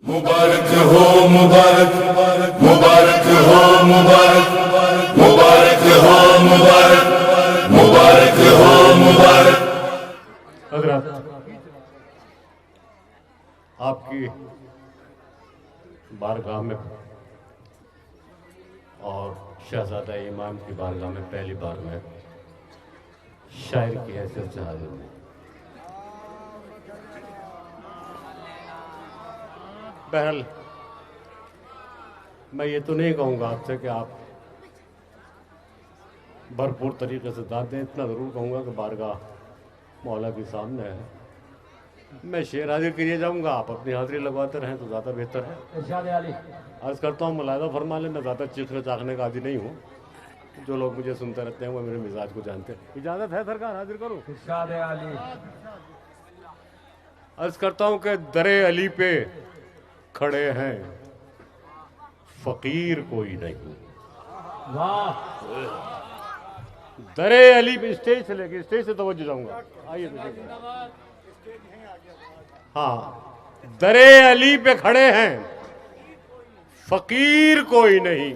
मुबारक हो मुबारक मुबारक हो मुबारक मुबारक हो मुबारक मुबारक हो मुबारक। हजरत आपकी बारगाह में और शहजादा इमाम की बारगाह में पहली बार मैं शायर की हैसियत से हाजिर हूँ। बहरहाल मैं ये तो नहीं कहूँगा आपसे कि आप भरपूर तरीके से दाद दें, इतना ज़रूर कहूँगा कि बारगाह मौला के सामने है। मैं शेर हाजिर करिए जाऊँगा, आप अपनी हाजिरी लगवाते रहें तो ज़्यादा बेहतर है। अर्ज़ करता हूँ मुलाहिज़ा फरमा लें, मैं ज़्यादा चीखने चाखने का आदि नहीं हूँ। जो लोग मुझे सुनते रहते हैं वो मेरे मिजाज को जानते हैं। इजाज़त है सरकार, हाजिर करूँ? अर्ज़ करता हूँ कि दरे अली पे खड़े हैं फकीर कोई नहीं। दरे अली पे स्टेज से लेके स्टेज से तवज्जो जाऊंगा, आइए। हाँ, दरे अली पे खड़े हैं फकीर कोई नहीं,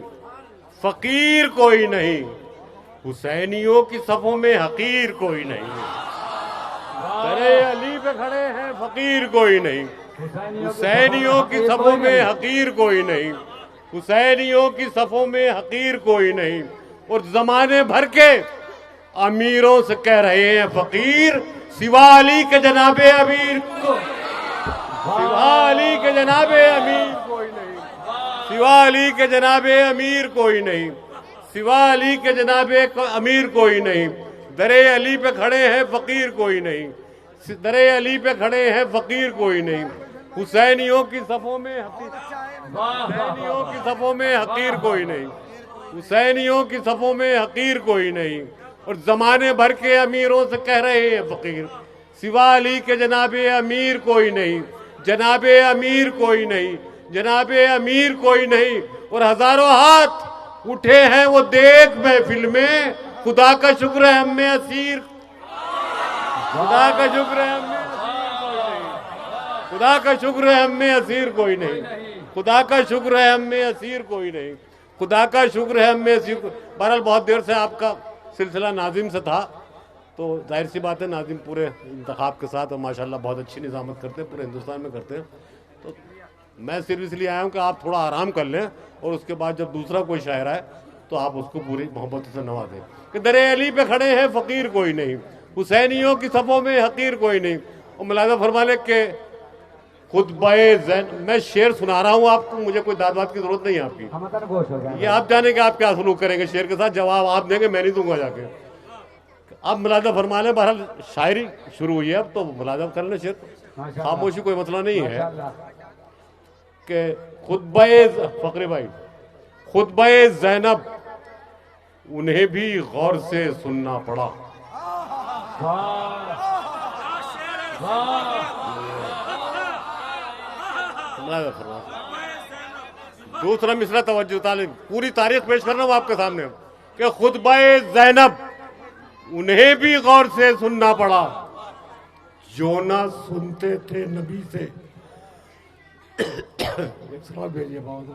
फकीर कोई नहीं, हुसैनियों की सफों में हकीर कोई नहीं। दरे अली पे खड़े हैं फकीर कोई नहीं, हुसैनियों की सफों में हकीर कोई नहीं, हुसैनियों की सफों में हकीर कोई नहीं। और जमाने भर के अमीरों से कह रहे हैं फकीर, सिवा अली के जनाबे अमीर को, सिवा अली के जनाबे अमीर कोई नहीं, सिवा अली के जनाबे अमीर कोई नहीं, सिवा अली के जनाबे अमीर कोई नहीं। दरे अली पे खड़े हैं फकीर कोई नहीं, दरे अली पे खड़े हैं फकीर कोई नहीं, हुसैनियों की सफों में हुसैनियों की सफों में हकीर कोई नहीं, हुसैनियों की सफों में हकीर कोई नहीं। और जमाने भर के अमीरों से कह रहे हैं फकीर, सिवा अली के जनाबे अमीर कोई नहीं, जनाबे अमीर कोई नहीं, जनाबे अमीर कोई नहीं। और हजारों हाथ उठे हैं वो देख महफिल में, खुदा का शुक्र है हम में असीर, खुदा का शुक्र है हम में खुदा का शुक्र है हम में असीर कोई नहीं, खुदा का शुक्र है हम में असीर कोई नहीं, खुदा का शुक्र है हम में असीर। बहरहाल बहुत देर से आपका सिलसिला नाजिम से था, तो जाहिर सी बात है नाजिम पूरे इंतखाब के साथ और माशाल्लाह बहुत अच्छी निज़ामत करते हैं, पूरे हिंदुस्तान में करते हैं। तो मैं सिर्फ इसलिए आया हूँ कि आप थोड़ा आराम कर लें और उसके बाद जब दूसरा कोई शायर आए तो आप उसको पूरी मोहब्बत से नवाजें कि दरे अली पे खड़े हैं फ़कीर कोई नहीं, हुसैनियों की सफ़ों में हकीर कोई नहीं। और मुलाज़ा फरमा ले के खुतबाए ज़ैन, मैं शेर सुना रहा हूँ आपको, मुझे कोई दाद वाद की जरूरत नहीं है आपकी, ये आप जाने के आप क्या सलूक करेंगे शेर के साथ, जवाब आप देंगे, मैं नहीं दूंगा जाके। अब मुलाज़ा फरमा लें, बहरहाल शायरी शुरू हुई है, अब तो मुलाज़ा कर लें शेर, खामोशी कोई मसला नहीं है। कि खुतबाए फकरे भाई, खुतबाए ज़ैनब उन्हें भी गौर से सुनना पड़ा, दूसरा मिसरा तवज्जो तालीम, पूरी तारीख पेश कर रहा हूं आपके सामने कि खुतबाए ज़ैनब उन्हें भी गौर से सुनना पड़ा, जो ना सुनते थे नबी से। एक सवाल भेजिए बाबा।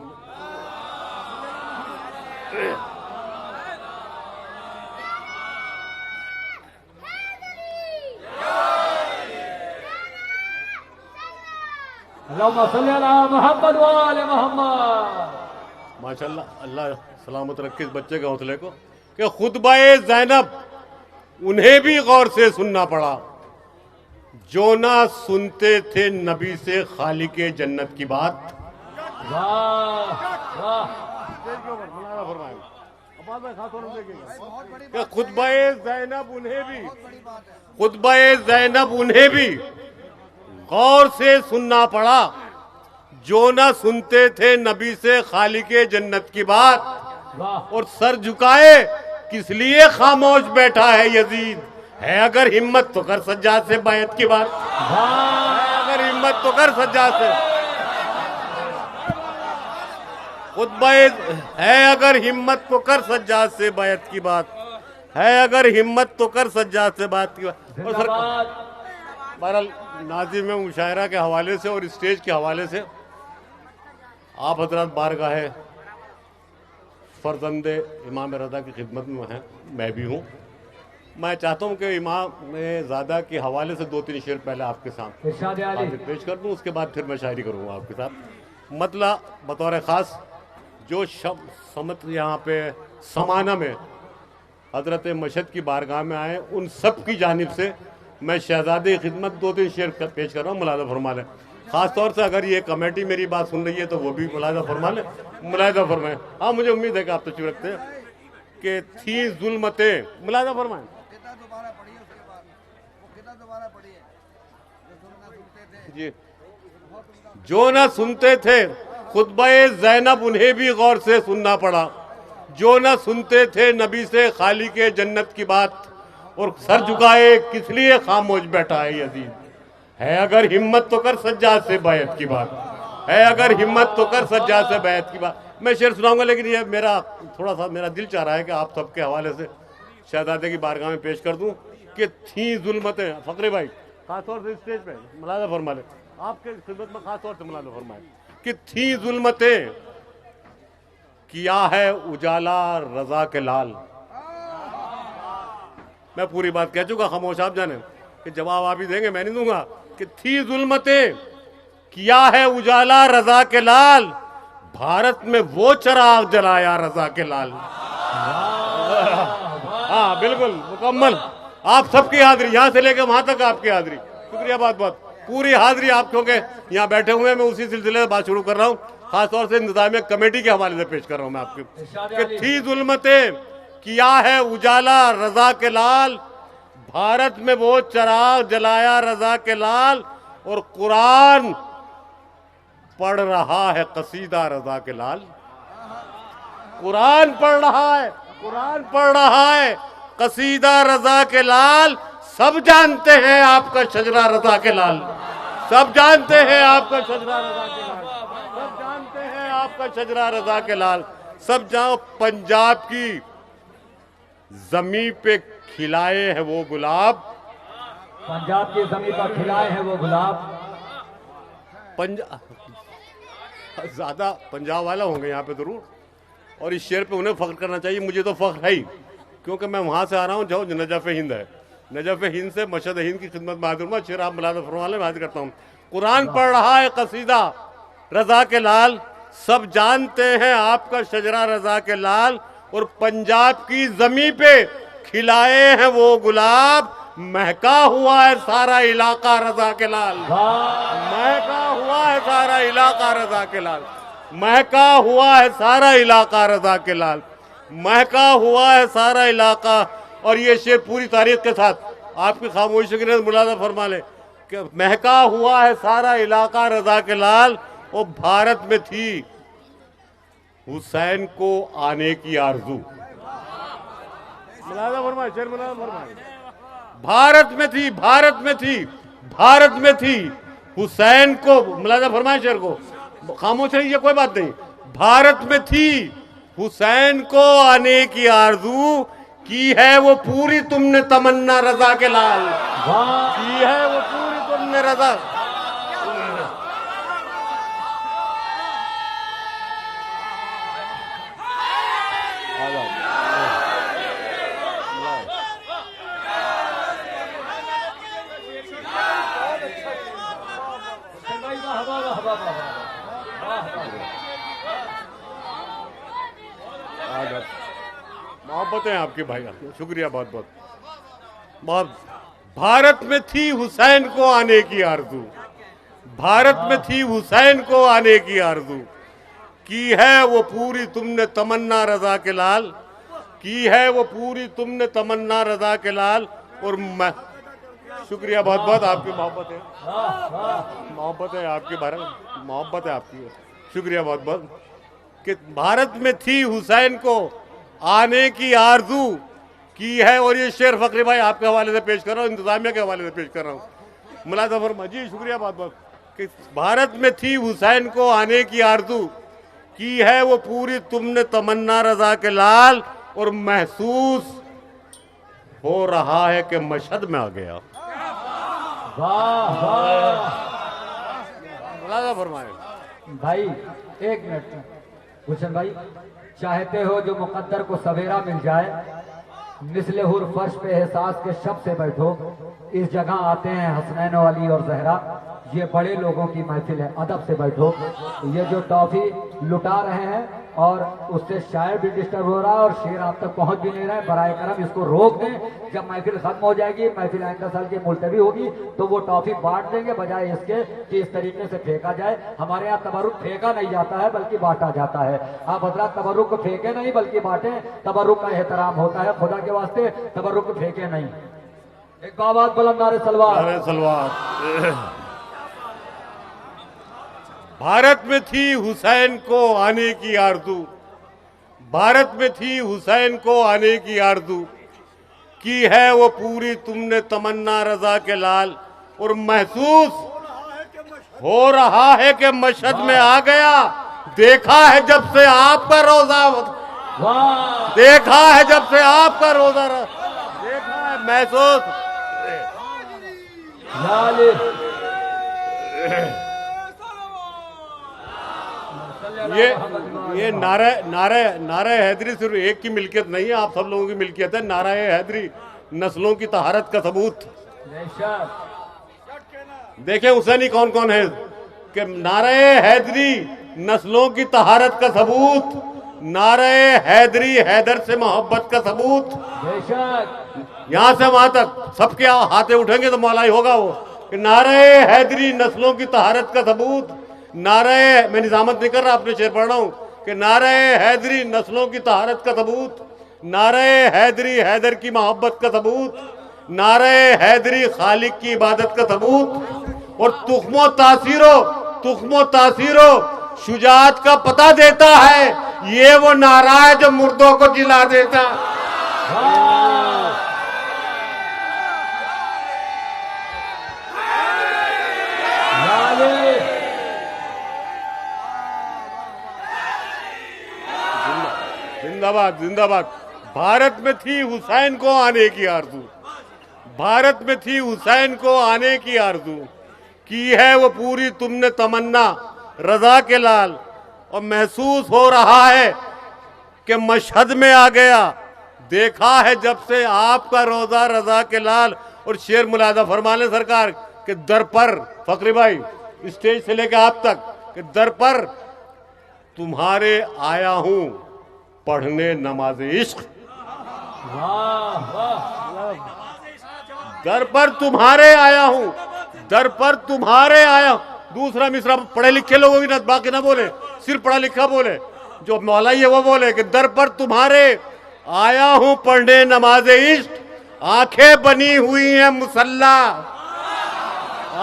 माशाल्लाह, अल्लाह सलामत रखे इस बच्चे के हौसले को। कि खुतबाए ज़ैनब उन्हें भी गौर से सुनना पड़ा, जो ना सुनते थे नबी से खालिके जन्नत की बात। खुतबाए ज़ैनब उन्हें भी, खुतबाए ज़ैनब उन्हें भी गौर से सुनना पड़ा, जो ना सुनते थे नबी से खालिके जन्नत की बात। और सर झुकाए किस लिए खामोश बैठा है यजीद, है अगर हिम्मत तो कर सज्जाद से बैत की बात, है अगर हिम्मत तो कर सज्जाद से, खुतबाए है अगर हिम्मत तो कर सज्जाद से बैत की बात, है अगर हिम्मत तो कर सज्जाद से बात की बात। और बहरहाल नाज़िम में मुशायरा के हवाले से और स्टेज के हवाले से आप हजरत बारगाह फर्जंदे इमाम रज़ा की खिदमत में हैं, मैं भी हूँ। मैं चाहता हूँ कि इमाम ज़ादा के हवाले से 2-3 शेर पहले आपके सामने हाजिर पेश कर दूँ, उसके बाद फिर मैं शायरी करूँगा आपके साथ। मतलब बतौर ख़ास जो शब्द समत यहाँ पे समाना में हजरत मशहद की बारगाह में आए, उन सब की जानिब से मैं शहजादे की खिदमत 2-3 शेर पेश कर रहा हूँ, मुलाज़ा फरमा लें। ख़ास तौर से अगर ये कमेटी मेरी बात सुन रही है तो वो भी मुलाज़ा फरमा लें, मुलाज़ा फरमाएं। हाँ, मुझे उम्मीद है कि आप तशरीफ़ रखते हैं कि थी जुल्मतें, मुलाज़ा फरमाएं। जी, जो ना सुनते थे खुतबे ज़ैनब उन्हें भी गौर से सुनना पड़ा, जो ना सुनते थे नबी से खाली के जन्नत की बात, और सर झुकाए किस लिए खामोश बैठा है यजीद, है अगर हिम्मत तो कर सज्जाद से बैत की बात, है अगर हिम्मत तो कर सज्जाद से बैत की बात। मैं शेर सुनाऊंगा, लेकिन ये मेरा थोड़ा सा मेरा दिल चाह रहा है कि आप सबके हवाले से शहजादे की बारगाह में पेश कर दूं कि थी जुल्मतें। फकरे भाई खासतौर से स्टेज पे मुलाज़ा फरमा ले, आपके खिदमत में खासतौर से मुलाज़ा फरमाए कि थी जुल्मतें, किया है उजाला रजा के लाल। मैं पूरी बात कह चुका, खामोश आप जाने कि जवाब आप ही देंगे, मैं नहीं दूंगा। कि थी जुल्मतें, किया है उजाला रजा के लाल, भारत में वो चराग जलाया रजा के लाल। हाँ बिल्कुल मुकम्मल, आप सबकी हाजिरी यहाँ से लेकर वहां तक आपकी हाजिरी, शुक्रिया बहुत बहुत, पूरी हाजिरी आप क्योंकि यहाँ बैठे हुए हैं। मैं उसी सिलसिले में बात शुरू कर रहा हूँ, खासतौर से इंतजामिया कमेटी के हवाले से पेश कर रहा हूँ मैं आपके कि थी जुल्मतें, किया है उजाला रजा के लाल, भारत में वो चराग जलाया रजा के लाल, और कुरान पढ़ रहा है कसीदा रजा के लाल। कुरान पढ़ रहा है, कुरान पढ़ रहा है कसीदा रजा के लाल, सब जानते हैं आपका शजरा रजा के लाल, सब जानते हैं आपका शजरा रजा के लाल, सब जानते हैं आपका शजरा रजा के लाल। सब जाओ पंजाब की जमीन पे खिलाए हैं वो गुलाब, पंजाब की जमीन पर खिलाए हैं वो गुलाब। ज्यादा पंजाब वाला होंगे यहाँ पे जरूर, और इस शेर पे उन्हें फख्र करना चाहिए, मुझे तो फख्र है ही, क्योंकि मैं वहां से आ रहा हूँ जो नजफ हिंद है, नजफ हिंद से मशहद हिंद की खिदमत में हाजिर हुआ। शेर आप मुलाज़ा फरमाने में हाजिर करता हूँ। कुरान पढ़ रहा है कसीदा रजा के लाल, सब जानते हैं आपका शजरा रजा के लाल, और पंजाब की जमीन पे खिलाए हैं वो गुलाब, महका हुआ है सारा इलाका रजा के लाल, महका हुआ है सारा इलाका रजा के लाल, महका हुआ है सारा इलाका रजा के लाल, महका हुआ है सारा इलाका। और ये शेर पूरी तारीख के साथ आपकी खामोशी के मुलाज़ा फरमा ले कि महका हुआ है सारा इलाका रजा के लाल, और भारत में थी हुसैन को आने की आरजू। मुलाज़ा फरमाए, शेर मुलाज़ा फरमाए, भारत में थी, भारत में थी, भारत में थी हुसैन को, मुलाज़ा फरमाए शेर को, खामोश रहिए कोई बात नहीं, भारत में थी हुसैन को आने की आरजू, की है वो पूरी तुमने तमन्ना रजा के लाल, की है वो पूरी तुमने रजा। मोहब्बत है आपकी भाई, शुक्रिया बहुत बहुत बहुत। भारत में थी हुसैन को आने की आरज़ू, भारत में थी हुसैन को आने की आरज़ू, की है वो पूरी तुमने तमन्ना रजा के लाल, की है वो पूरी तुमने तमन्ना रजा के लाल। और मैं शुक्रिया बहुत बहुत, आपकी मोहब्बत है, मोहब्बत है आपकी, भारत मोहब्बत है आपकी, शुक्रिया बहुत बहुत कि भारत में थी हुसैन को आने की आरजू, की है। और ये शेर फकरी भाई आपके हवाले से पेश कर रहा हूँ, इंतजामिया के हवाले से पेश कर रहा हूँ, मुलाज़ा फरमा जी, शुक्रिया बहुत बहुत कि भारत में थी हुसैन को आने की आरजू, की है वो पूरी तुमने तमन्ना रजा के लाल, और महसूस हो रहा है कि मशहद में आ गया। मुलाज़ा फरमाए, भाई एक मिनट, गुलशन भाई, चाहते हो जो मुकद्दर को सवेरा मिल जाए, निस्ले हुर फर्श पे एहसास के शब से बैठो, इस जगह आते हैं हसनैन अली और जहरा, ये बड़े लोगों की महफिल है, अदब से बैठो। ये जो टॉफी लुटा रहे हैं और उससे शायर भी डिस्टर्ब हो रहा है और शेर आप तक पहुंच भी नहीं रहा है, बराए करम इसको रोक दें। जब महफिल खत्म हो जाएगी, महफिल आइंदा साल की मुलतवी होगी, तो वो टॉफी बांट देंगे, बजाय इसके कि इस तरीके से फेंका जाए। हमारे यहाँ तबरुक फेंका नहीं जाता है बल्कि बांटा जाता है। आप हजरात तबरुक को फेंके नहीं बल्कि बांटे, तबरुक का एहतराम होता है, खुदा के वास्ते तबरुक को फेंके नहीं। एक बाबात बुलंद नारे सलवार। अरे सलवार। भारत में थी हुसैन को आने की आरज़ू, भारत में थी हुसैन को आने की आरज़ू, की है वो पूरी तुमने तमन्ना रजा के लाल, और महसूस हो रहा है कि मशहद में आ गया, देखा है जब से आपका रोजा, देखा है जब से आपका रोजा, देखा है महसूस। ये नारे हैदरी सिर्फ एक की मिल्कियत नहीं है, आप सब लोगों की मिल्कियत है। नारा हैदरी नस्लों की तहारत का सबूत। देखें हुसैनी कौन कौन है कि नारे हैदरी नस्लों की तहारत का सबूत, नारे हैदरी हैदर से मोहब्बत का सबूत। यहां से वहां तक सबके हाथे उठेंगे तो मौलाई होगा वो कि नारे हैदरी नस्लों की तहारत का सबूत, नारे, मैं निजामत नहीं कर रहा, आपने शेर पढ़ रहा हूं कि नारे हैदरी नस्लों की तहारत का सबूत, नारे हैदरी हैदर की मोहब्बत का सबूत, नारे हैदरी खालिक की इबादत का सबूत, और तुख्मो तासीरो शुजात का पता देता है, ये वो नारा है जो मुर्दों को जिला देता। जिंदाबाद जिंदाबाद। भारत में थी हुसैन को आने की आरज़ू, भारत में थी हुसैन को आने की आरज़ू, की है वो पूरी तुमने तमन्ना रजा के लाल, और महसूस हो रहा है कि मशहद में आ गया, देखा है जब से आपका रोजा रजा के लाल। और शेर मुलादा फरमा लें सरकार के दर पर, फकरी भाई स्टेज से लेकर आप तक, कि दर पर तुम्हारे आया हूं पढ़ने नमाज इश्क, दर पर तुम्हारे आया हूं, दर पर तुम्हारे आया। दूसरा मिसरा पढ़े लिखे लोगों की ना, बाकी ना बोले, सिर्फ पढ़ा लिखा बोले, जो मौलाई है वो बोले कि दर पर तुम्हारे आया हूं पढ़ने नमाज इश्क, आंखें बनी हुई हैं मुसल्ला,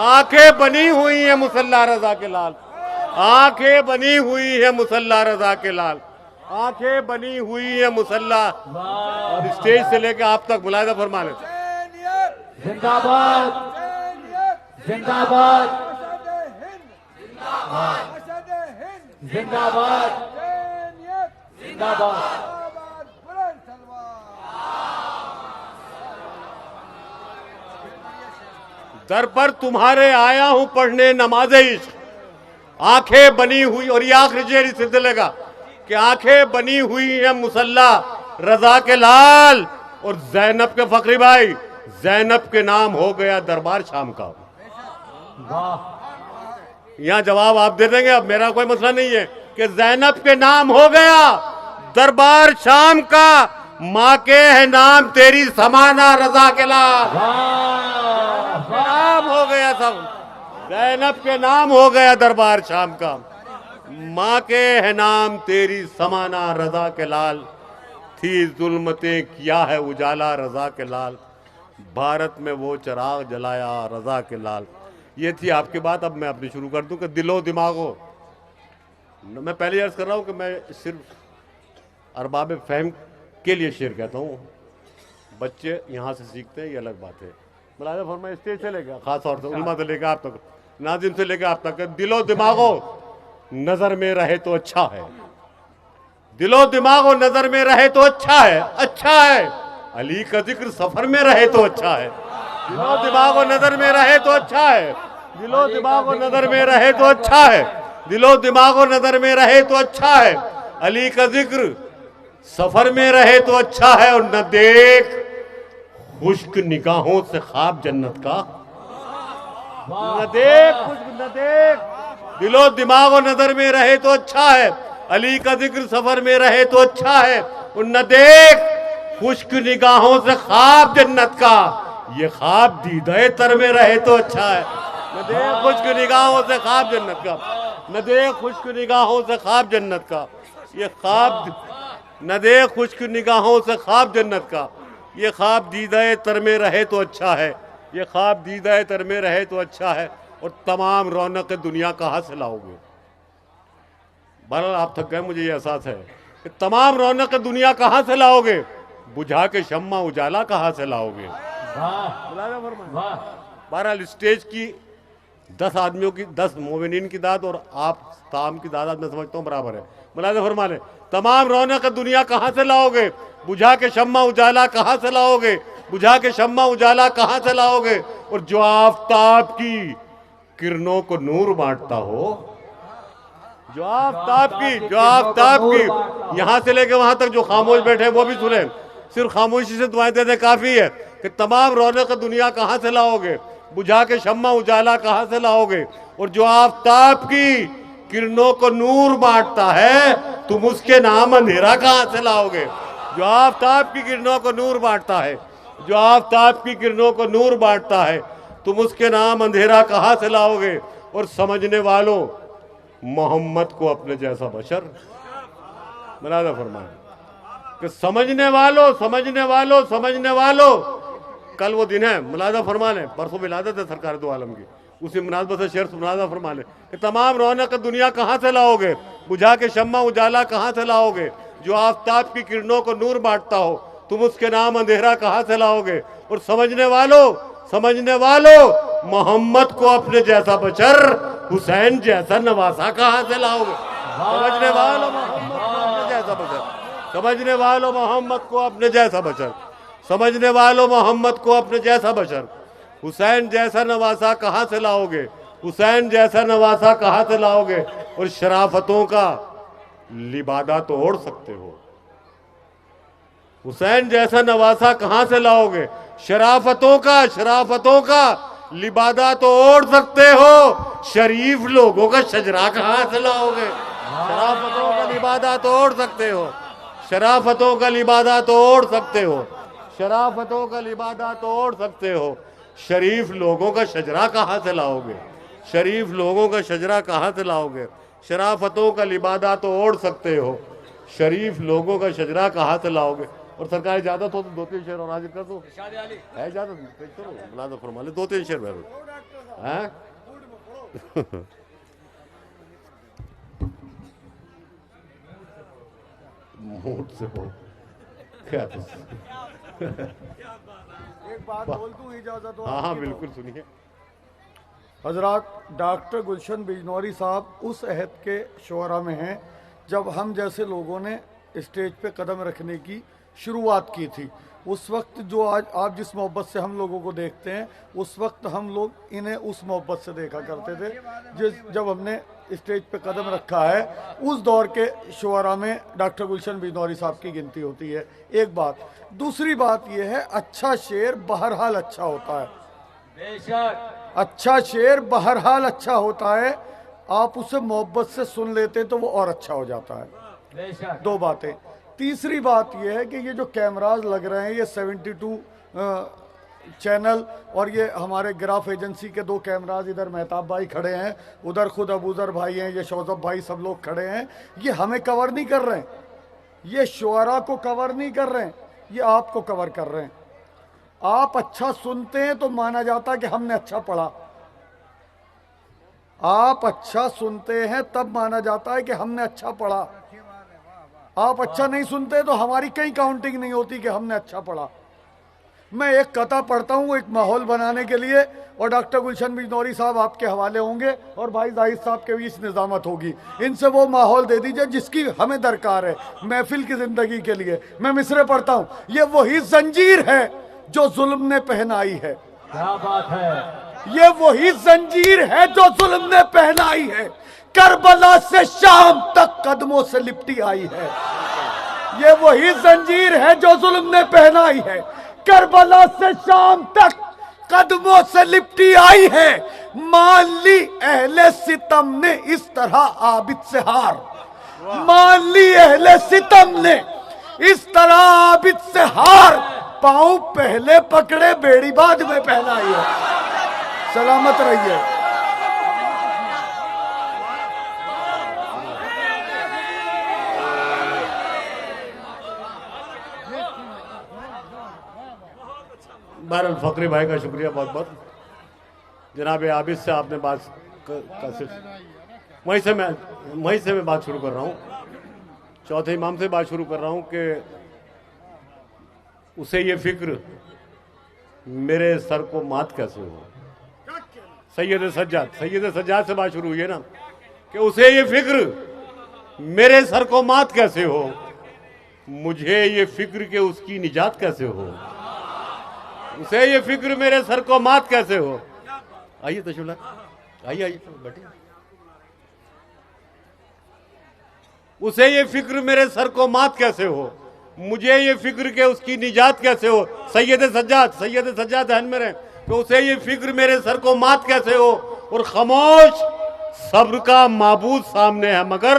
आंखें बनी हुई हैं मुसल्ला रजा के लाल, आंखें बनी हुई है मुसल्ला रजा के लाल, आंखें बनी हुई है मुसल्ला। और स्टेज से लेकर आप तक मुलायदा फरमा ले। जिंदाबाद जिंदाबाद जिंदाबाद जिंदाबाद। दर पर तुम्हारे आया हूं पढ़ने नमाज इश्क, आंखें बनी हुई, और ये आखिरी जेरी सिद्ध लगा कि आंखें बनी हुई है मुसल्ला रजा के लाल। और जैनब के फकरी भाई, जैनब के नाम हो गया दरबार शाम का। यहाँ जवाब आप दे देंगे, अब मेरा कोई मसला नहीं है कि जैनब के नाम हो गया दरबार शाम का, माँ के है नाम तेरी समाना रजा के लाल। नाम हो गया सब, जैनब के नाम हो गया दरबार शाम का, माँ के है नाम तेरी समाना रजा के लाल। थी जुल्मतें किया है उजाला रजा के लाल, भारत में वो चिराग जलाया रजा के लाल। ये थी आपकी बात। अब मैं अपनी शुरू कर दूं कि दिलो दिमागो, मैं पहले अर्ज कर रहा हूं कि मैं सिर्फ अरबाब फहम के लिए शेर कहता हूं, बच्चे यहाँ से सीखते हैं, ये अलग बात है। मुलाज़ा फरमाए स्टेज से लेकर खास तौर से उलमा से लेकर आप तक, नाजिम से लेकर आप तक, दिलो दिमागो नजर में रहे तो अच्छा है, दिलो दिमागो नजर में रहे तो अच्छा है, अच्छा है। अली का जिक्र सफर में रहे तो अच्छा है, दिलो दिमागो नजर में रहे तो अच्छा है, दिलो दिमागो नजर में रहे तो अच्छा है। दिलो दिमागो नजर में रहे तो अच्छा है, अली का जिक्र सफर में रहे तो अच्छा है, और न देख खुश्क निगाहों से ख्वाब जन्नत का, न देख दिलो दिमागो नजर में रहे तो अच्छा है, अली का जिक्र सफर में रहे तो अच्छा है, और न देख खुश्क निगाहों से ख्वाब जन्नत का, ये ख्वाब दीदाए तर में रहे तो अच्छा है। न देख खुश्क निगाहों से ख्वाब जन्नत का, न देख खुश्क निगाहों से ख्वाब जन्नत का, ये ख्वाब न देख खुश्क निगाहों से ख्वाब जन्नत का, ये ख्वाब दीदाए तर में रहे तो अच्छा है, ये ख्वाब दीदाए तर में रहे तो अच्छा है, और तमाम रौनक दुनिया कहाँ से लाओगे। बहरहाल आप थक गए, मुझे ये एहसास है कि तमाम रौनक दुनिया कहाँ से लाओगे, बुझा के शम्मा उजाला कहाँ से लाओगे। बहरहाल स्टेज की 10 आदमियों की 10 मोमिनीन की दाद और आप ताम की दाद मैं समझता हूँ बराबर है। मुलाज़ा फरमा ले, तमाम रौनक दुनिया कहाँ से लाओगे, बुझा के शम्मा उजाला कहाँ से लाओगे, बुझा के शम्मा उजाला कहाँ से लाओगे, और जो आफताब की किरणों को नूर बांटता हो, जो आफताब की यहाँ से लेके वहां तक जो खामोश बैठे वो भी सुने, सिर्फ खामोशी से दुआएं देने काफी है कि तमाम रौनक दुनिया कहाँ से लाओगे, बुझा के शम्मा उजाला कहाँ से लाओगे, और जो आफताब की किरणों को नूर बांटता है तुम उसके नाम अंधेरा कहाँ से लाओगे। जो आफताब की किरणों को नूर बांटता है, जो आफताब की किरणों को नूर बांटता है तुम उसके नाम अंधेरा कहाँ से लाओगे। और समझने वालों, मोहम्मद को अपने जैसा बशर, मुलाज़ा फरमाए कि समझने वालों, कल वो दिन है, मुलाज़ा फरमा लें, परसों विलादत है सरकार दो आलम की, उसी मुनासबत से शेर मुलाज़ा फरमा लें कि तमाम रौनक दुनिया कहाँ से लाओगे, बुझा के शम्मा उजाला कहाँ से लाओगे, जो आफताब की किरणों को नूर बांटता हो तुम उसके नाम अंधेरा कहाँ से लाओगे। और समझने वालों मोहम्मद को अपने जैसा बशर, हुसैन जैसा नवासा कहाँ से लाओगे। समझने वालों मोहम्मद को अपने जैसा बशर, समझने वालों मोहम्मद को अपने जैसा बशर, समझने वालों मोहम्मद को अपने जैसा बशर, हुसैन जैसा नवासा कहाँ से लाओगे, हुसैन जैसा नवासा कहाँ से लाओगे। और शराफतों का लिबादा तो ओढ़ सकते हो, हुसैन जैसा नवासा कहाँ से लाओगे। शराफतों का लिबादा तो ओढ़ सकते हो, शरीफ लोगों का शजरा कहाँ से लाओगे। शराफतों का लिबादा तो ओढ़ सकते हो, शराफतों का लिबादा तो ओढ़ सकते हो, शराफतों का लिबादा तो ओढ़ सकते हो, शरीफ लोगों का शजरा कहाँ से लाओगे, शरीफ लोगों का शजरा कहाँ से लाओगे। शराफतों का लिबादा तो ओढ़ सकते हो, शरीफ लोगों का शजरा कहाँ से लाओगे। और सरकार इजाजत हो तो 2-3 शेर और हाजिर कर दो, है इजाजत, मुलाज़ा फरमा ले 2-3 शेर हैं। मूड से हो क्या तो एक बात बोल दूं, इजाजत हो? हाँ बिल्कुल सुनिए। हजरात, डॉक्टर गुलशन बिजनौरी साहब उस अहद के शोरा में हैं जब हम जैसे लोगों ने स्टेज पे कदम रखने की शुरुआत की थी। उस वक्त जो आज आप जिस मोहब्बत से हम लोगों को देखते हैं, उस वक्त हम लोग इन्हें उस मोहब्बत से देखा करते थे जब हमने स्टेज पे कदम रखा है। उस दौर के शुअरा में डॉक्टर गुलशन बिजनौरी साहब की गिनती होती है। एक बात। दूसरी बात यह है, अच्छा शेर बहरहाल अच्छा होता है, बेशक अच्छा शेर बहरहाल अच्छा होता है। आप उसे मोहब्बत से सुन लेते तो वो और अच्छा हो जाता है। बेशक। दो बातें। तीसरी बात यह है कि ये जो कैमराज लग रहे हैं, ये 72 चैनल और ये हमारे ग्राफ एजेंसी के 2 कैमराज, इधर मेहताब भाई खड़े हैं, उधर खुद अबूजर भाई हैं, ये शौजब भाई, सब लोग खड़े हैं। ये हमें कवर नहीं कर रहे हैं, ये शुअरा को कवर नहीं कर रहे हैं, ये आपको कवर कर रहे हैं। आप अच्छा सुनते हैं तो माना जाता है कि हमने अच्छा पढ़ा, आप अच्छा सुनते हैं तब माना जाता है कि हमने अच्छा पढ़ा। आप अच्छा नहीं सुनते तो हमारी कहीं काउंटिंग नहीं होती कि हमने अच्छा पढ़ा। मैं एक कथा पढ़ता हूँ एक माहौल बनाने के लिए, और डॉक्टर गुलशन बिजनौरी साहब आपके हवाले होंगे और भाई जाहिद साहब के बीच निजामत होगी। इनसे वो माहौल दे दीजिए जिसकी हमें दरकार है महफिल की जिंदगी के लिए। मैं मिसरे पढ़ता हूँ। ये वही जंजीर है जो जुल्म ने पहनाई है। क्या बात है। ये वही जंजीर है जो जुल्म ने पहनाई है, करबला से शाम तक कदमों से लिपटी आई है। ये वही जंजीर है जो जुल्म ने पहनाई है, करबला से शाम तक कदमों से लिपटी आई है। मान ली अहले सितम ने इस तरह आबिद से हार, मान ली अहले सितम ने इस तरह आबिद से हार। पांव पहले पकड़े बेड़ी बाद में पहनाई है। सलामत रहिए। बहरहाल फकरी भाई का शुक्रिया बहुत बहुत। जनाब आबिद से आपने बात का सिर्फ वहीं से मैं बात शुरू कर रहा हूँ, चौथे इमाम से बात शुरू कर रहा हूँ कि उसे ये फिक्र मेरे सर को मात कैसे हो। सैयद सज्जाद से बात शुरू हुई है ना, कि उसे ये फिक्र मेरे सर को मात कैसे हो, मुझे ये फिक्र के उसकी निजात कैसे हो। उसे ये फिक्र मेरे सर को मात कैसे हो। आइए तशुला, आइए बैठिए। उसे ये फिक्र मेरे सर को मात कैसे हो, मुझे ये फिक्र के उसकी निजात कैसे हो। सैयद सज्जाद ध्यान में रहे कि उसे ये फिक्र मेरे सर को मात कैसे हो। और खामोश सब्र का माबूद सामने है, मगर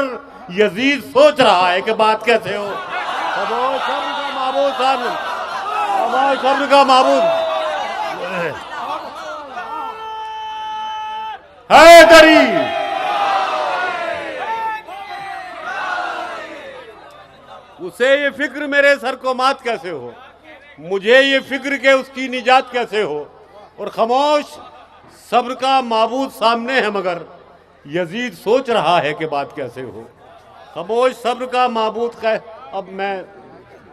यजीद सोच रहा है कि बात कैसे हो। खामोश सब्र का माबूद सामने, खामोश सब्र का माबूद हैदरी। उसे ये फिक्र मेरे सर को मात कैसे हो, मुझे ये फिक्र के उसकी निजात कैसे हो। और खामोश सब्र का माबूद सामने है, मगर यजीद सोच रहा है कि बात कैसे हो। खामोश सब्र का माबूद का। अब मैं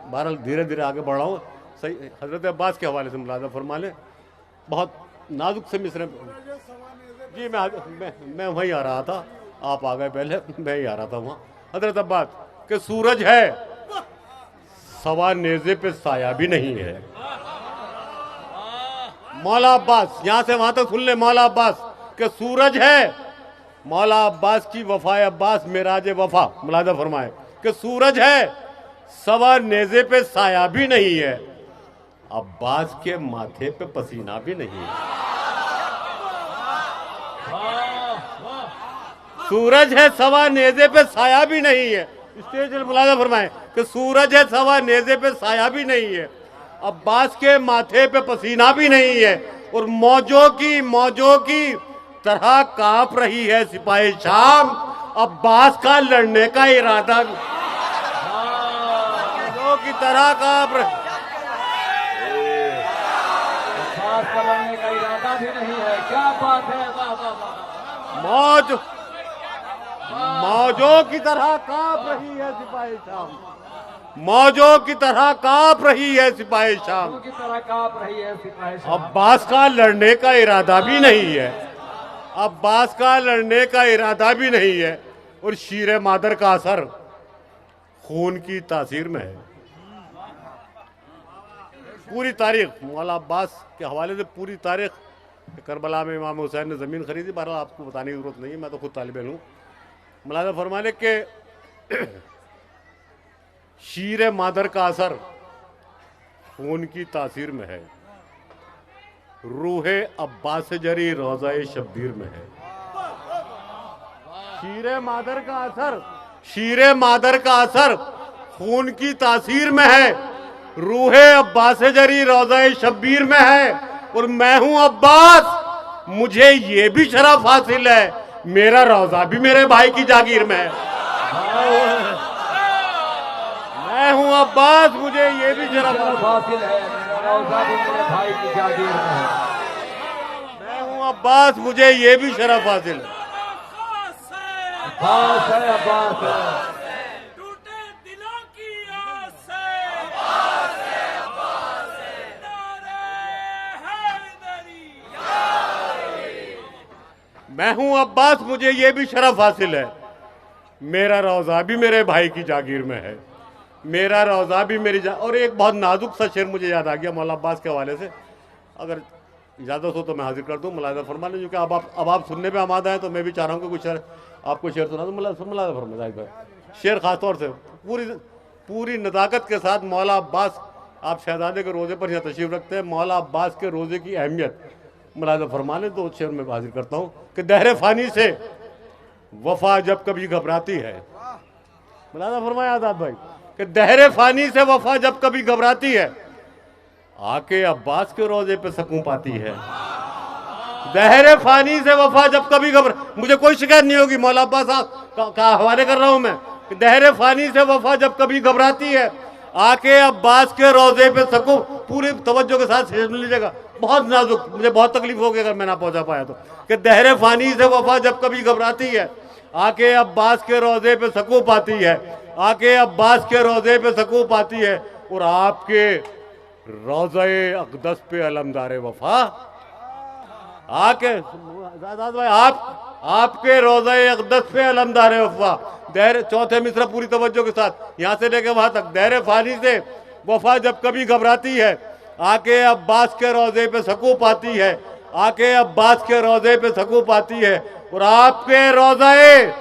बहरहाल धीरे धीरे आगे बढ़ रहा हूँ। सही हजरत अब्बास के हवाले से मुलाजा फरमा लें, बहुत नाजुक से मिसरे। जी मैं वहीं आ रहा था, आप आ गए पहले, मैं ही आ रहा था वहाँ। हजरत अब्बास के सूरज है सवा नेज़े पे साया भी नहीं है। मौला अब्बास, यहां से वहां तक सुन ले। मौला अब्बास के सूरज है, मौला अब्बास की वफाए अब्बास मेराज वफा मुलाजा फरमाए कि सूरज है सवा नेज़े पे साया भी नहीं है, अब्बास के माथे पे पसीना भी नहीं है। सूरज है सवा नेज़े पे साया भी नहीं है। स्टेज पर मुलाजा फरमाए कि सूरज है सवा नेज़े पे साया भी नहीं है, अब्बास के माथे पे पसीना भी नहीं है। और मौजों की तरह कांप रही है सिपाही शाम, अब्बास का लड़ने का इरादा भी। मौजों की तरह कांप रही, अब्बास का लड़ने का इरादा भी नहीं है। क्या बात है, वाह वाह वाह। मौजों की तरह कांप रही है सिपाही शाम, मौजों की तरह कांप रही है सिपाही शाम, की तरह कांप रही है सिपाही शाम। अब्बास का लड़ने का इरादा भी नहीं है, अब्बास का लड़ने का इरादा भी नहीं है। और शीर मादर का असर खून की तासीर में है। पूरी तारीख मौला अब्बास के हवाले से पूरी तारीख, करबला में इमाम हुसैन ने ज़मीन खरीदी, बहरहाल आपको बताने की जरूरत नहीं है, मैं तो खुद तालिब इल्म हूँ। मुलाज़ा फरमाने के शीर मादर का असर खून की तासीर में है, रूहे अब्बास जरी रोज़ाए शब्बीर में है। शीर मादर का असर खून की तासीर में है, रूहे अब्बास जरी रोज़ाए शब्बीर में है। और मैं हूं अब्बास, मुझे ये भी शरफ हासिल है, मेरा रोज़ा भी मेरे भाई की जागीर में है। मैं हूं अब्बास, मुझे ये भी शरफ हासिल है, मेरा रोज़ा भी मेरे भाई की जागीर में है। मैं हूं अब्बास, मुझे ये भी शरफ हासिल है। अब्बास है, अब्बास है। टूटे दिलों की आस से मैं हूं अब्बास, मुझे ये भी शरफ हासिल है, मेरा रोज़ा भी मेरे भाई की जागीर में है, मेरा रोज़ा भी मेरी और एक बहुत नाजुक सा शेर मुझे याद आ गया मौला अब्बास के हवाले से, अगर इजाज़त हो तो मैं हाजिर कर दूं। मुलाज़ा फरमा लें, क्योंकि अब आप सुनने पे आमादा हैं, तो मैं भी चाह रहा हूँ कि कुछ शेर आपको शेर सुना दूं। मुलाज़ा फरमा जाहिद भाई, शेर ख़ासतौर से पूरी नज़ाकत के साथ मौला अब्बास, आप शहजादे के रोज़े पर यहाँ तशरीफ़ रखते हैं, मौला अब्बास के रोज़े की अहमियत मुलाज़ा फरमा लें। तो शेर में हाजिर करता हूँ कि दहरे फ़ानी से वफ़ा जब कभी घबराती है, मुलाज़ा फरमाया आज़ाद भाई कि दहरे फ़ानी से वफ़ा जब कभी घबराती है, आके अब्बास के रोज़े पे सकून पाती है। दहरे फ़ानी से वफ़ा जब कभी मुझे कोई शिकायत नहीं होगी, मौला अब्बास का हवाले कर रहा हूँ मैं कि दहरे फ़ानी से वफ़ा जब कभी घबराती है, आके अब्बास के रोज़े पे सकून। पूरी तवज्जो के साथ सुन लीजिएगा, बहुत नाजुक, मुझे बहुत तकलीफ होगी अगर मैं ना पहुंचा पाया तो। कि दहरे फ़ानी से वफ़ा जब कभी घबराती है, आके अब्बास के रोज़े पे सकून पाती है, आके अब्बास के रोज़े पे सकून पाती है। और आपके रोज़े अक़दस पे अलमदारे वफ़ा, आके भाई आपके रोज़े अक़दस पे अलमदारे वफ़ा। दहरे, चौथे मिसरा पूरी तवज्जो के साथ यहाँ से लेके वहाँ तक। दहरे फ़ानी से वफ़ा जब कभी घबराती है, आके अब्बास के रोज़े पे सकून पाती है, आके अब्बास के रोज़े पे सकून पाती है। और आपके रोज़े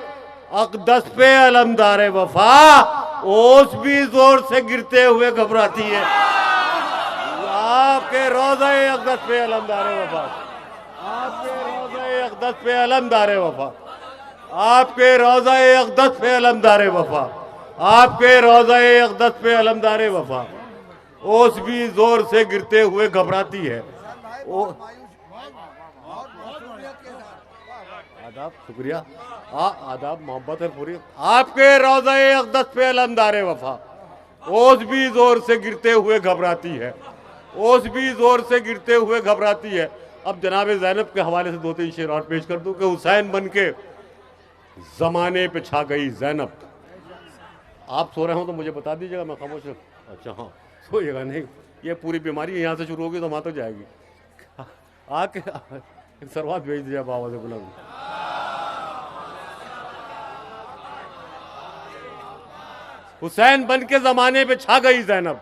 अक़दस पे अलमदारे वफ़ा, ओस भी जोर से गिरते हुए घबराती है। आपके रोज़े अक़दस पे अलमदारे वफ़ा, आपके रोज़े अक़दस पे अलमदारे वफ़ा, आपके रोज़े अक़दस पे अलमदारे वफ़ा, आपके रोज़े अक़दस पे अलमदारे वफ़ा, ओस भी जोर से गिरते हुए घबराती है। आदाब, शुक्रिया, आदाब, मोहब्बत है पूरी। आपके रोज़े अक़दस पे अलमदारे वफ़ा, ओस भी जोर से गिरते हुए घबराती है, ओस भी जोर से गिरते हुए घबराती है। अब जनाब ज़ैनब के हवाले से 2-3 शेर और पेश कर दूं कि हुसैन बन के ज़माने पे छा गई ज़ैनब। आप सो रहे हो तो मुझे बता दीजिएगा, मैं खामोश हूँ। अच्छा हाँ, सोइएगा नहीं, ये पूरी बीमारी यहाँ से शुरू होगी तो वहाँ तक जाएगी। आके सरवात भेज दिया बाबा से बुलंद। हुसैन बन के ज़माने पे छा गई ज़ैनब,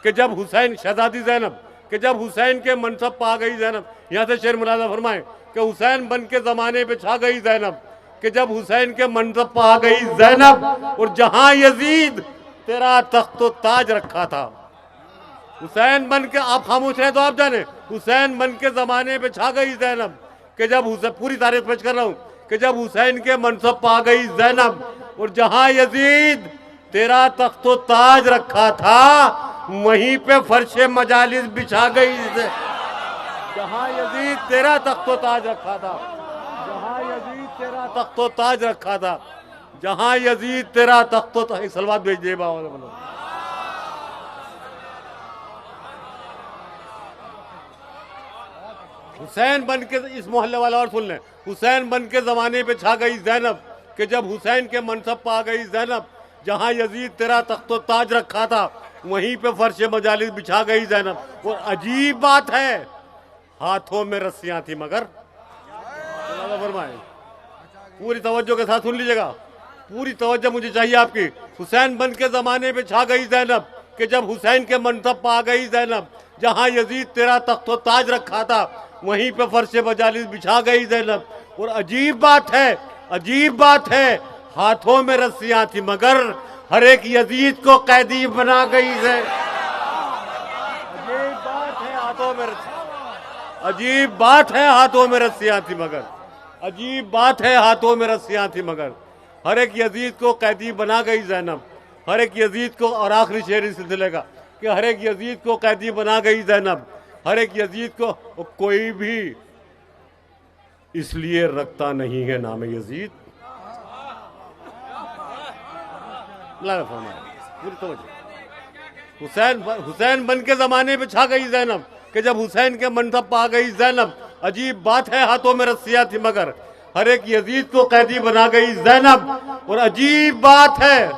कि जब हुसैन, शहजादी ज़ैनब, कि जब हुसैन के मनसब पा गई ज़ैनब। यहाँ से शेर मुलाज़ा फरमाएं कि हुसैन बन के ज़माने पे छा गई ज़ैनब, कि जब हुसैन के मनसब पा गई ज़ैनब। और जहाँ यजीद तेरा तख्तो ताज रखा था, हुसैन बन के, आप खामोश रहे तो आप जाने, हुसैन बन के ज़माने पे छा गई ज़ैनब, कि जब हुसैन, पूरी तारीख पेश कर रहा हूँ, कि जब हुसैन के मनसब पा गई ज़ैनब। और जहाँ यजीद तेरा तख्तो ताज रखा था, वहीं पे फर्शे मजालिस बिछा गई। जहाँ यजीद तेरा तख्तो ताज रखा था, जहाँ यजीद तेरा तख्तो ताज रखा था, जहाँ यजीद तेरा तख्तो ताज। सलवात भेज दे बाबा। हुसैन बन के, इस मोहल्ले वाला और सुन लें, हुसैन बन के ज़माने पे छा गई ज़ैनब, कि जब हुसैन के मनसब पा गई ज़ैनब। जहाँ यजीद तेरा तख्तो ताज रखा था, वहीं पे फर्श मजालिस बिछा गई ज़ैनब। और अजीब बात है, हाथों में रस्सियां थी मगर। फरमाए, पूरी तवज्जो के साथ सुन लीजिएगा, पूरी तवज्जो मुझे चाहिए आपकी। हुसैन बन के ज़माने पे छा गई ज़ैनब, कि जब हुसैन के मनसब पा गई ज़ैनब। जहाँ यजीद तेरा तख्तो ताज रखा था, वहीं पे फर्श मजालिस बिछा गई ज़ैनब। और अजीब बात है, अजीब बात है, हाथों में रस्सियां थी मगर हर एक यजीद को कैदी बना गई है। अजीब बात है, हाथों में, अजीब बात है, हाथों में रस्सियां थी मगर, अजीब बात है, हाथों में रस्सियां थी मगर हर एक यजीद को कैदी बना गई ज़ैनब। हर एक यजीद को, और आखिरी शेर इस सिलसिले का, कि हर एक यजीद को कैदी बना गई ज़ैनब। हर एक यजीद को, कोई भी इसलिए रखता नहीं है नाम यजीद। हुसैन बन के ज़माने पे छा गई ज़ैनब, कि जब हुसैन के मनसब पा गई ज़ैनब। अजीब बात है, हाथों में रस्सियां थी मगर हर एक यजीद को कैदी बना गई ज़ैनब। और अजीब बात है,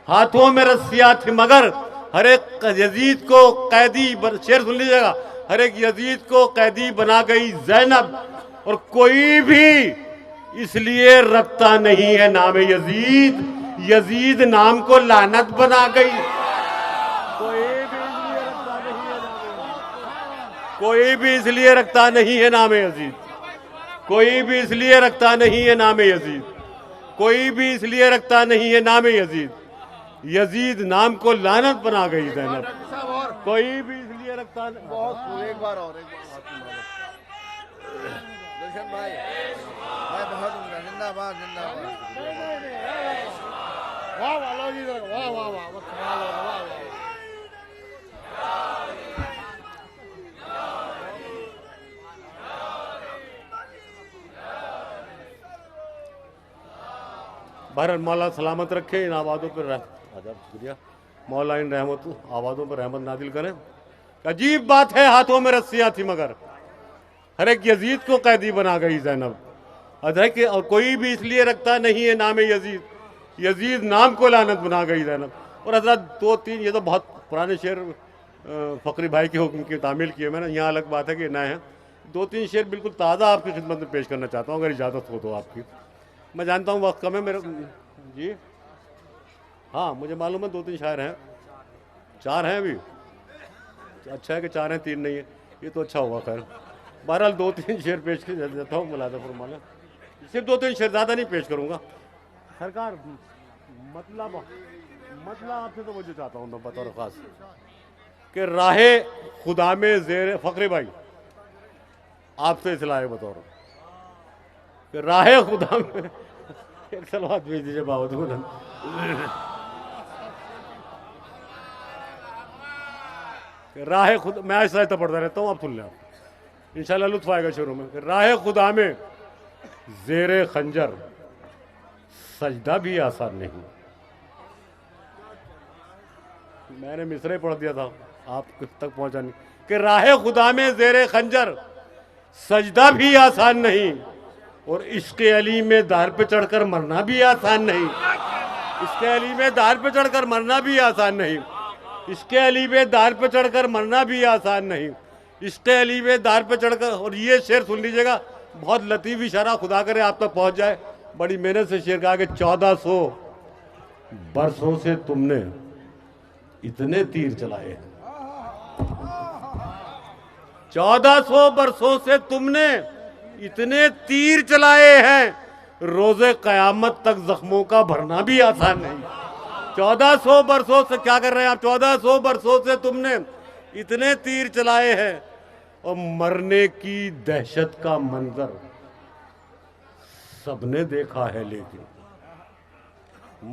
हाथों में रस्सियां थी मगर हर एक यजीद को कैदी, शेर सुन लीजिएगा, हर एक यजीद को कैदी बना गई ज़ैनब। और कोई भी इसलिए रखता नहीं है नाम यजीद, यजीद नाम को लानत बना गई। कोई भी इसलिए रखता नहीं है नाम यजीद। कोई भी इसलिए रखता नहीं है नाम यजीद, कोई भी इसलिए रखता नहीं है नाम यजीद, कोई भी इसलिए रखता नहीं है नाम यजीद। यजीद नाम को लानत बना गई ज़ैनब, कोई भी इसलिए रखता नहीं। एक बार और गुलशन भाई, मैं बहुत जिंदाबाद जिंदाबाद। वाह वाह लो जी, वाह वाह वाह, कमाल हो रहा है। बहरहाल मौला सलामत रखे, इन आबादों पर शुक्रिया, मौला इन रहमत आबादों पर रहमत नाजिल करें। अजीब बात है, हाथों में रस्सियां थी मगर हर एक यजीद को कैदी बना गई ज़ैनब। अदरक और कोई भी इसलिए रखता नहीं है नाम यजीद, यजीद नाम को लानत बना गई ज़ैनब। और हजरत दो तीन, ये तो बहुत पुराने शेर फ़करी भाई के हुक्म की तामील किए मैंने, यहाँ अलग बात है कि नए हैं। दो तीन शेर बिल्कुल ताज़ा आपकी खिदमत में पेश करना चाहता हूँ, अगर इजाज़त हो तो आपकी। मैं जानता हूँ वक्त कम है मेरे जी, हाँ मुझे मालूम है 2-3 शायर हैं, 4 हैं अभी, अच्छा है कि 4 हैं 3 नहीं है, ये तो अच्छा हुआ। खैर बहरहाल 2-3 शेर पेश कर देता हूँ, मुलादा फरमाना, सिर्फ 2-3 शेर, ज़्यादा नहीं पेश करूँगा। सरकार मतलब आपसे तो मुझे चाहता हूँ बतौर ख़ास कि राहे खुदा में ज़ेर फ़करे भाई आपसे इसलाह बतौर कि राहे खुदा में एक सलवात भेज दीजिए बाबा बुलंद। राहे खुदा, मैं ऐसा ऐसा पढ़ता रहता हूँ, आप सुन लें, आप इंशाल्लाह लुत्फ आएगा शुरू में। राहे खुदा में ज़ेरे खंजर सजदा भी आसान नहीं। मैंने मिसरे पढ़ दिया था, आप तक पहुंचा नहीं कि राहे खुदा में ज़ेरे खंजर सजदा भी आसान नहीं, और इश्क़ अली में दार पे चढ़कर मरना भी आसान नहीं। इश्क़ अली में दार पे चढ़कर मरना भी आसान नहीं। इश्क़ अली में दार पे चढ़कर मरना भी आसान नहीं। इश्क़ अली में दार पे चढ़कर, और ये शेर सुन लीजिएगा, बहुत लतीफ़ इशारा, खुदा करे आप तक पहुंच जाए। बड़ी मेहनत से शेर कहा कि 1400 बरसों से तुमने इतने तीर चलाए हैं, 1400 बरसों से तुमने इतने तीर चलाए हैं, रोजे कयामत तक जख्मों का भरना भी आसान नहीं। 1400 बरसों से क्या कर रहे हैं आप? 1400 बरसों से तुमने इतने तीर चलाए हैं, और मरने की दहशत का मंजर सबने देखा है, लेकिन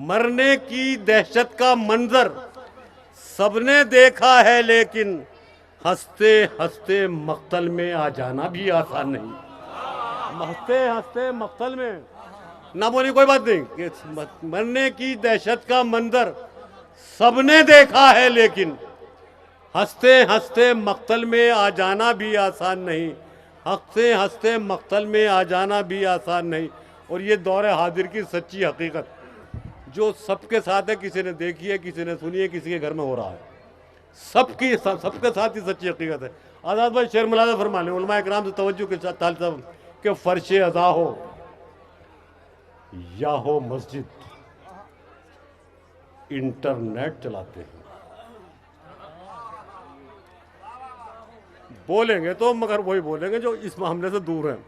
मरने की दहशत का मंजर सबने देखा है, लेकिन हंसते हंसते मक्तल में आ जाना भी आसान नहीं। हंसते हंसते मक्तल में ना बोली कोई बात नहीं कि मरने की दहशत का मंजर सबने देखा है, लेकिन हंसते हंसते मक्तल में आ जाना भी आसान नहीं। हंसते हंसते मक्तल में आ जाना भी आसान नहीं। और ये दौर हाजिर की सच्ची हकीकत जो सबके साथ है, किसी ने देखी है, किसी ने सुनी है, किसी के घर में हो रहा है, सबके साथ ही सच्ची हकीकत है। आज़ाद भाई शेर मुलादा फरमा लें, उलमा इकराम से तवज्जो के साथ ताल साहब के फर्शे अज़ा हो या हो मस्जिद, इंटरनेट चलाते हैं। बोलेंगे तो मगर वही बोलेंगे जो इस मामले से दूर है,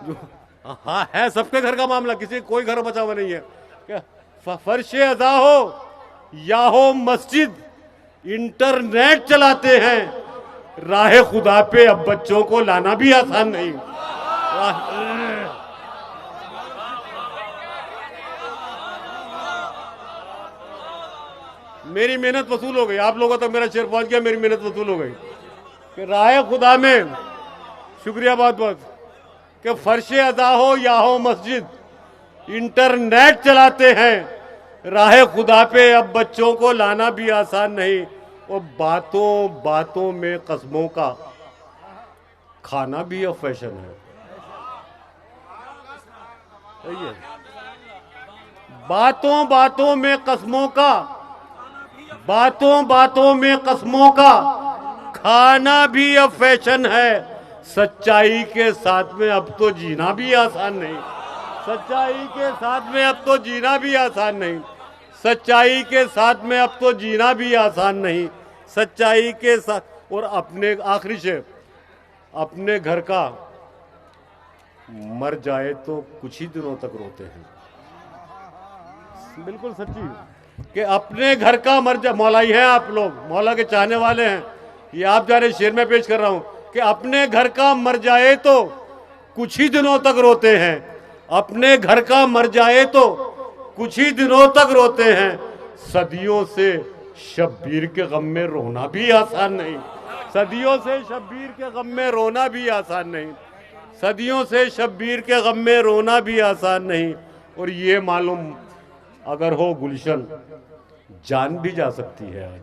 जो हाँ है सबके घर का मामला, किसी कोई घर बचा हुआ नहीं है। क्या फर्शे अज़ा हो या हो मस्जिद, इंटरनेट चलाते हैं, राह खुदा पे अब बच्चों को लाना भी आसान नहीं। मेरी मेहनत वसूल हो गई, आप लोगों तक मेरा शेर पहुंच गया, मेरी मेहनत वसूल हो गई कि राह खुदा में, शुक्रिया बहुत बहुत, कि फर्शे अज़ा हो या हो मस्जिद, इंटरनेट चलाते हैं, राह खुदा पे अब बच्चों को लाना भी आसान नहीं। और बातों बातों में कस्मों का खाना भी अब फैशन है। सही है, बातों बातों में कस्मों का, बातों बातों में कस्मों का खाना भी अब फैशन है। सच्चाई के साथ में अब तो जीना भी आसान नहीं। सच्चाई के साथ में अब तो जीना भी आसान नहीं। सच्चाई के साथ में अब तो जीना भी आसान नहीं। सच्चाई के साथ, और अपने आखिरी शेर, अपने घर का मर जाए तो कुछ ही दिनों तक रोते हैं। बिल्कुल सच्ची कि अपने घर का मर जाए, मौला ही हैं आप लोग, मौला के चाहने वाले हैं, ये आप जा रहे शेर में पेश कर रहा हूं कि अपने घर का मर जाए तो कुछ ही दिनों तक रोते हैं, अपने घर का मर जाए तो कुछ ही दिनों तक रोते हैं। सदियों से शब्बीर के गम में रोना भी आसान नहीं, सदियों से शब्बीर के गम में रोना भी आसान नहीं, सदियों से शब्बीर के गम में रोना भी आसान नहीं। और ये मालूम अगर हो गुलशन जान भी जा सकती है आज,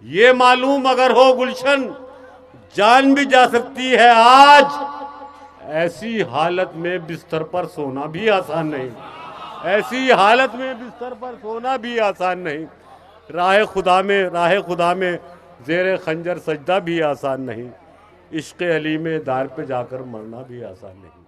ये मालूम अगर हो गुलशन जान भी जा सकती है आज। ऐसी हालत में बिस्तर पर सोना भी आसान नहीं, ऐसी हालत में बिस्तर पर सोना भी आसान नहीं। राह खुदा में ज़ेरे खंजर सजदा भी आसान नहीं, इश्क़ अली में दार पे जाकर मरना भी आसान नहीं।